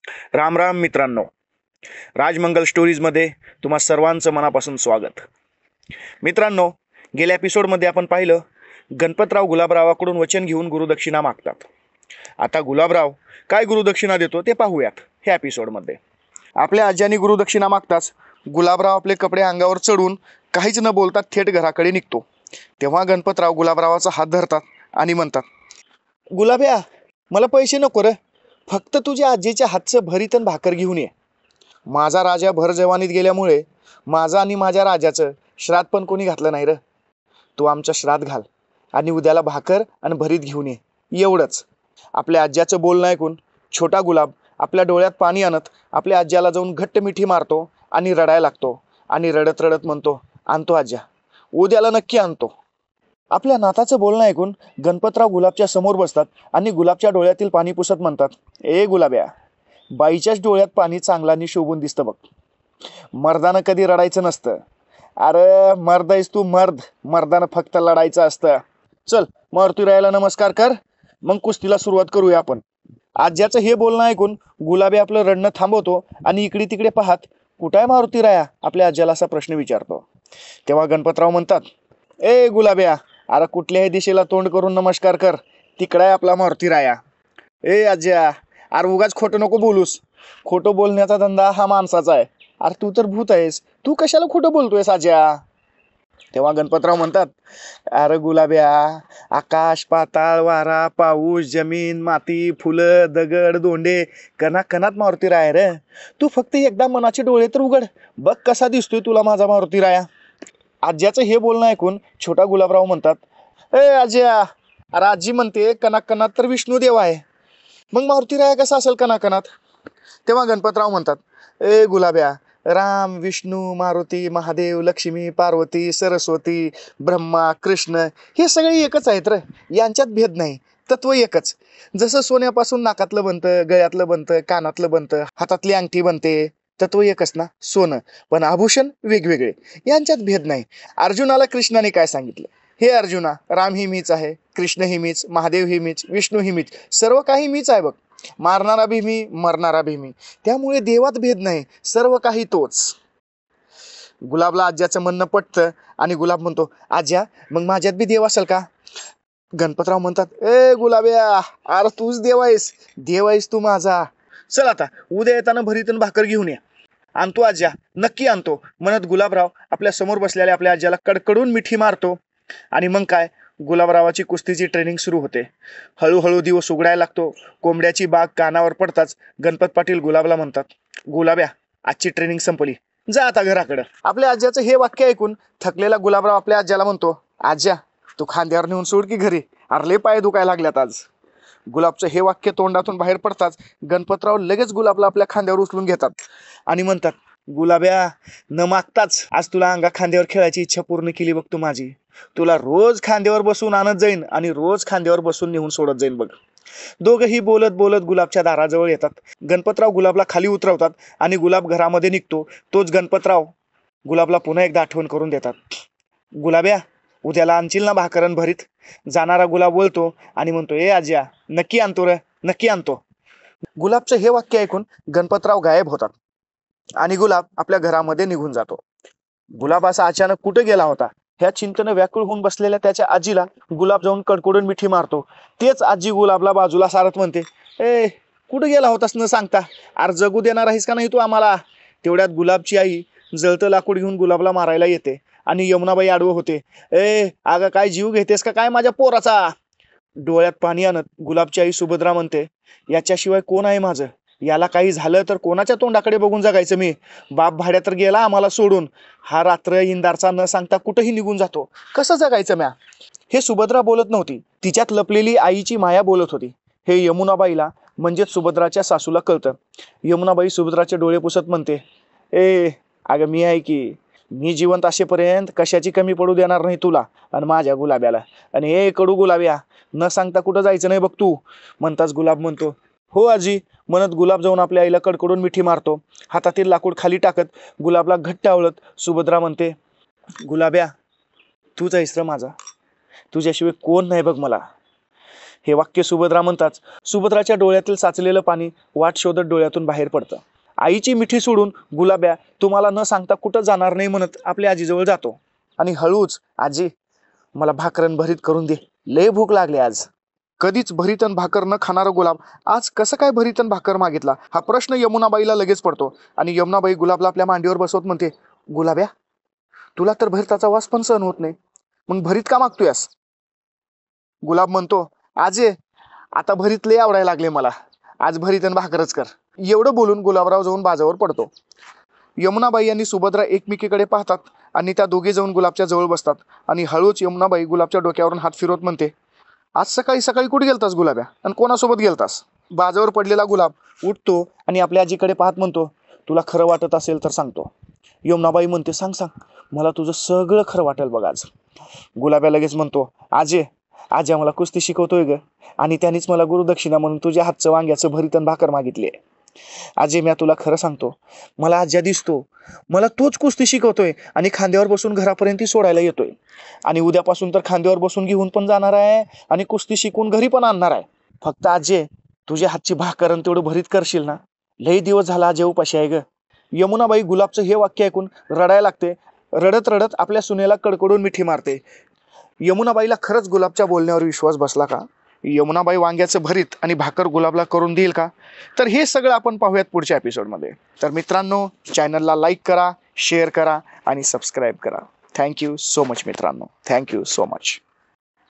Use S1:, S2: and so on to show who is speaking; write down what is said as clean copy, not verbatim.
S1: राम राम मित्रांनो, राजमंगल स्टोरीजमध्ये तुम्हा सर्वांचं मनापासून स्वागत. मित्रांनो, गेल्या एपिसोडमध्ये आपण पाहिलं गणपतराव गुलाबरावाकडून वचन घेऊन गुरुदक्षिणा मागतात. आता गुलाबराव काय गुरुदक्षिणा देतो ते पाहूयात ह्या एपिसोडमध्ये. आपल्या आज्याने गुरुदक्षिणा मागताच गुलाबराव आपले कपडे अंगावर चढून काहीच न बोलता थेट घराकडे निघतो. तेव्हा गणपतराव गुलाबरावाचा हात धरतात आणि म्हणतात, गुलाब्या, मला पैसे नको रे, फक्त तुझ्या आजीच्या हातचं भरीत आणि भाकर घेऊन ये. माझा राजा भर जवानीत गेल्यामुळे माझं आणि माझ्या राजाचं श्राद्ध पण कोणी घातलं नाही र. तू आमचं श्राद्ध घाल आणि उद्याला भाकर आणि भरीत घेऊन ये, एवढंच. आपल्या आज्याचं बोलणं ऐकून छोटा गुलाब आपल्या डोळ्यात पाणी आणत आपल्या आज्याला जाऊन घट्ट मिठी मारतो आणि रडायला लागतो आणि रडत रडत म्हणतो, आणतो आज्या, उद्याला नक्की आणतो. आपल्या नाताचं बोलणं ऐकून गणपतराव गुलाबच्या समोर बसतात आणि गुलाबच्या डोळ्यातील पाणी पुसत म्हणतात, ए गुलाब्या, बाईच्याच डोळ्यात पाणी चांगल्याने शोभून दिसतं बघ. मर्दानं कधी रडायचं नसतं. अरे मर्द आहेस तू, मर्दानं फक्त लढायचं असतं. चल मारुती रायाला नमस्कार कर, मग कुस्तीला सुरुवात करूया आपण. आज्याचं हे बोलणं ऐकून गुलाबी आपलं रडणं थांबवतो आणि इकडे तिकडे पाहत, कुठाय मारुती राया, आपल्या आज्याला असा प्रश्न विचारतो. तेव्हा गणपतराव म्हणतात, ए गुलाब्या, अरे कुठल्याही दिशेला तोंड करून नमस्कार कर, तिकडं आहे आपला मारुती राया. ए आज्या, अरे उगाच खोटं नको बोलूस. खोटं बोलण्याचा धंदा हा माणसाचा आहे. अरे तू तर भूत आहेस, तू कशाला खोटं बोलतोयस आज्या. तेव्हा गणपतराव म्हणतात, अरे गुलाब्या, आकाश पाताळ वारा पाऊस जमीन माती फुलं दगड दोंडे कणात कणात मारुती राया रे. तू फक्त एकदा मनाचे डोळे तर उघड, बघ कसा दिसतोय तुला माझा मारुती राया. आज्याचं हे बोलणं ऐकून छोटा गुलाबराव म्हणतात, ए आज्या, अरे आजी म्हणते कणात कणात तर विष्णू देव आहे, मग मारुती राया कसा असेल कणाकणात. तेव्हा गणपतराव म्हणतात, ए गुलाब्या, राम विष्णू मारुती महादेव लक्ष्मी पार्वती सरस्वती ब्रह्मा कृष्ण हे सगळे एकच आहेत रे, यांच्यात भेद नाही, तत्व एकच. जसं सोन्यापासून नाकातलं बनतं, गळ्यातलं बनतं, कानातलं बनतं, हातातली अंगठी बनते, तत्व एकच ना, सोनं. पण आभूषण वेगवेगळे, यांच्यात भेद नाही. अर्जुनाला कृष्णाने काय सांगितलं, हे अर्जुना, राम ही मीच आहे, कृष्ण ही मीच, महादेव ही मीच, विष्णू ही मीच, सर्व काही मीच आहे बघ. मारणारा भी मी, मरणारा भी मी, त्यामुळे देवात भेद नाही, सर्व काही तोच. गुलाबला आज्याचं म्हणणं पटतं आणि गुलाब म्हणतो, आज्या, मग माझ्यात बी देव असेल का. गणपतराव म्हणतात, ए गुलाब्या, अरे तूच देव आहेस तू माझा. चल आता उद्या येताना भरीतून भाकर घेऊन ये. आणतो आज्या, नक्की आणतो, म्हणत गुलाबराव आपल्या समोर बसलेल्या आपल्या आज्याला कडकडून मिठी मारतो. आणि मग काय, गुलाबरावाची कुस्तीची ट्रेनिंग सुरू होते. हळूहळू दिवस उघडायला लागतो. कोंबड्याची बाग कानावर पडताच गणपत पाटील गुलाबला म्हणतात, गुलाब्या, आजची ट्रेनिंग संपली, जा आता घराकडं. आपल्या आज्याचं हे वाक्य ऐकून थकलेला गुलाबराव आपल्या आज्याला म्हणतो, आज्या, तू खांद्यावर नेऊन सोड की घरी, अरले पाय दुखायला लागल्यात आज. गुलाबचं हे वाक्य तोंडातून बाहेर पडताच गणपतराव लगेच गुलाबला आपल्या खांद्यावर उचलून घेतात आणि म्हणतात, गुलाब्या, न मागताच आज तुला अंगा खांद्यावर खेळायची इच्छा पूर्ण केली बघ तू माझी. तुला रोज खांद्यावर बसून आणत जाईन आणि रोज खांद्यावर बसून नेऊन सोडत जाईन बघ. दोघंही बोलत बोलत गुलाबच्या दाराजवळ येतात. गणपतराव गुलाबला खाली उतरवतात आणि गुलाब घरामध्ये निघतो. तोच गणपतराव गुलाबला पुन्हा एकदा आठवण करून देतात, गुलाब्या, उद्याला आणशील ना भाकरण भरीत. जाणारा गुलाब बोलतो आणि म्हणतो, ए आज्या, नक्की आणतो रे, नक्की आणतो. गुलाबचं हे वाक्य ऐकून गणपतराव गायब होतात आणि गुलाब आपल्या घरामध्ये निघून जातो. गुलाब असा अचानक कुठे गेला होता ह्या चिंतेनं व्याकुळ होऊन बसलेल्या त्याच्या आजीला गुलाब जाऊन कडकडून मिठी मारतो. तेच आजी गुलाबला बाजूला सारत म्हणते, ए कुठे गेला होतास न सांगता, अरे जगू देणार आहेस का नाही तू आम्हाला. तेवढ्यात गुलाबची आई जळतं लाकूड घेऊन गुलाबला मारायला येते आणि यमुनाबाई आडवं होते, ए अगं काय जीव घेतेस का काय माझ्या पोराचा. डोळ्यात पाणी आणत गुलाबची आई सुभद्रा म्हणते, याच्याशिवाय कोण आहे माझं, याला काही झालं तर कोणाच्या तोंडाकडे बघून जगायचं मी. बाप भाड्या तर गेला आम्हाला सोडून, हा रात्र इंदारचा न सांगता कुठेही निघून जातो, कसं जगायचं म्या. हे सुभद्रा बोलत नव्हती, तिच्यात लपलेली आईची माया बोलत होती. हे यमुनाबाईला म्हणजेच सुभद्राच्या सासूला कळतं. यमुनाबाई सुभद्राचे डोळे पुसत म्हणते, ए अगं मी आहे की, मी जिवंत असेपर्यंत कशाची कमी पडू देणार नाही तुला आणि माझ्या गुलाब्याला. आणि ए कडू गुलाब्या, न सांगता कुठं जायचं नाही बघ तू. म्हणताच गुलाब म्हणतो, हो आजी, म्हणत गुलाब जाऊन आपल्या आईला कडकडून मिठी मारतो. हातातील लाकूड खाली टाकत गुलाबला घट्ट आवळत सुभद्रा म्हणते, गुलाब्या, तूच आहेस र माझा, तुझ्याशिवाय कोण नाही बघ मला. हे वाक्य सुभद्रा म्हणताच सुभद्राच्या डोळ्यातील साचलेलं पाणी वाट शोधत डोळ्यातून बाहेर पडतं. आईची मिठी सोडून गुलाब्या तुम्हाला न सांगता कुठं जाणार नाही म्हणत आपल्या आजीजवळ जातो आणि हळूच, आजी मला भाकरन भरीत करून दे, लय भूक लागली आज. कधीच भरीतन भाकर न खाणारा गुलाब आज कसं काय भरीतन भाकर मागितला हा प्रश्न यमुनाबाईला लगेच पडतो. आणि यमुनाबाई गुलाबला आपल्या मांडीवर बसवत म्हणते, गुलाब्या तुला तर भरताचा वास पण सहन होत नाही, मग भरीत का मागतोयस? गुलाब म्हणतो, आजे आता भरीत लय आवडायला लागले मला, आज भरीत आणि भाकरच कर. एवढं बोलून गुलाबराव जाऊन बाजावर पडतो. यमुनाबाई आणि सुभद्रा एकमेकीकडे पाहतात आणि त्या दोघे जाऊन गुलाबच्या जवळ बसतात. आणि हळूच यमुनाबाई गुलाबच्या डोक्यावरून हात फिरवत म्हणते, आज सकाळी सकाळी कुठे गेलतास गुलाब्या आणि कोणासोबत गेलतास? बाजावर पडलेला गुलाब उठतो आणि आपल्या आजीकडे पाहत म्हणतो, तुला खरं वाटत असेल तर सांगतो. यमुनाबाई म्हणते, सांग सांग, मला तुझं सगळं खरं वाटेल बघ आज. गुलाब्या लगेच म्हणतो, आजे आजी मला कुस्ती शिकवतोय ग, आणि त्यानेच मला गुरुदक्षिणा म्हणून तुझ्या हातचं वांग्याचं भरीत आणि भाकर मागितली आहे. आजी मी तुला खरं सांगतो, मला आज ज्या दिसतो मला तोच कुस्ती शिकवतोय आणि खांद्यावर बसून घरापर्यंत सोडायला येतोय. आणि उद्यापासून तर खांद्यावर बसून घेऊन पण जाणार आहे आणि कुस्ती शिकून घरी पण आणणार आहे. फक्त आजी तुझ्या हातची भाकर आणि तेवढं भरीत करशील ना, लई दिवस झाला आजी उपाशी आहे ग. यमुनाबाई गुलाबचं हे वाक्य ऐकून रडायला लागते. रडत रडत आपल्या सुनेला कडकडून मिठी मारते. यमुनाबाईला खरंच गुलाबच्या बोलण्यावर विश्वास बसला का? यमुनाबाई वांग्याचं भरीत आणि भाकर गुलाबला करून देईल का? तर हे सगळं आपण पाहूयात पुढच्या एपिसोडमध्ये. तर मित्रांनो, चॅनलला लाईक करा, शेअर करा आणि सबस्क्राईब करा. थँक्यू सो मच मित्रांनो, थँक्यू सो मच.